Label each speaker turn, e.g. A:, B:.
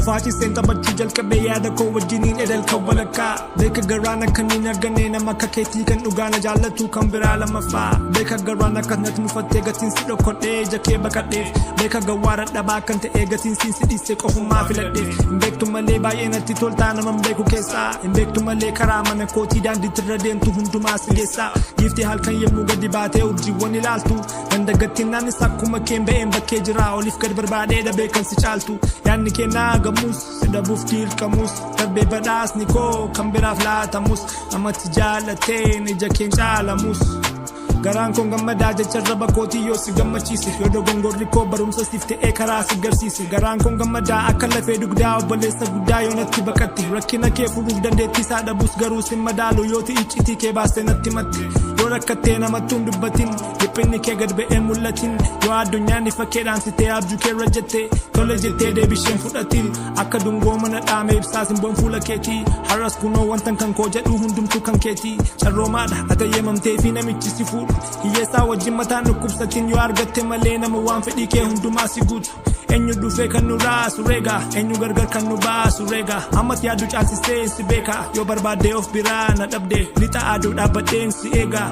A: Ofaachi seen taphachuu jalqabee yaada koo wajjiniin edalka walakkaa beeka garaana kanneen argannee nama akka keetii kan dhugaana jaallatu kan biraa lamaffaa beeka garaana akkanatti mufattee gatiin si dhokkodhee jakee baqadheef beeka gawwaara dhabaa kan ta'ee gatiin siin si dhiisee qofummaa filadheef hin beektu malee baay'ee natti toltaa naman beeku keessaa hin beektu malee karaa mana kootii daandiitirra deemtu hundumaa si geessaa Gìftii halkan yemmuu gadi baatee urjiiwwan ilaaltu dandagattiin naanis akkuma keen ba'een bakkee jira oliif gad barbaadee dhabee kan si caaltu yaadni kennaa gamus si dhabuuf dirqamus darbee badhaasni koo kan biraaf laatamus amatti jaallateen ija keen caalamus garaan kon gammadaa jecha raba kootii yoo si gammachiise yoo dogongorri koo barumsa siif ta'ee karaa si garsiise garaan kon gammadaa akka lafee dugdaa obboleessa guddaa yoo natti baqatti rakkina kee furuuf dandeettii isaa dhabus garuu sin madaalu yoo iccitii kee baastee natti matti yoo rakkattee namatti hin dubbatin dhiphinni kee gad ba'een mul'atin yoo addunyaan ifa keedhaan si ta'e abjuu keerra jettee tole jettee deebisheen fudhatin akka dungoo mana dhaamee ibsaa simboon fuula keetii har'as kunoo wantan kan koo jedhu hundumtuu kan keetii carroomaadha atayeemamtee fi namichi si fuudhu hiyyeessaa wajjin mataan dhukkubsatiin yoo argatte malee nama waan fedhii kee hundumaa si guutu eenyu dhufee kan nu raasu reegaa eenyu gargar kan nu baasu reegaa ammatti yaaddu caalsisee si beekaa yoo barbaadde of biraa na dhabde lixa aduu dhaabbadheen si eegaa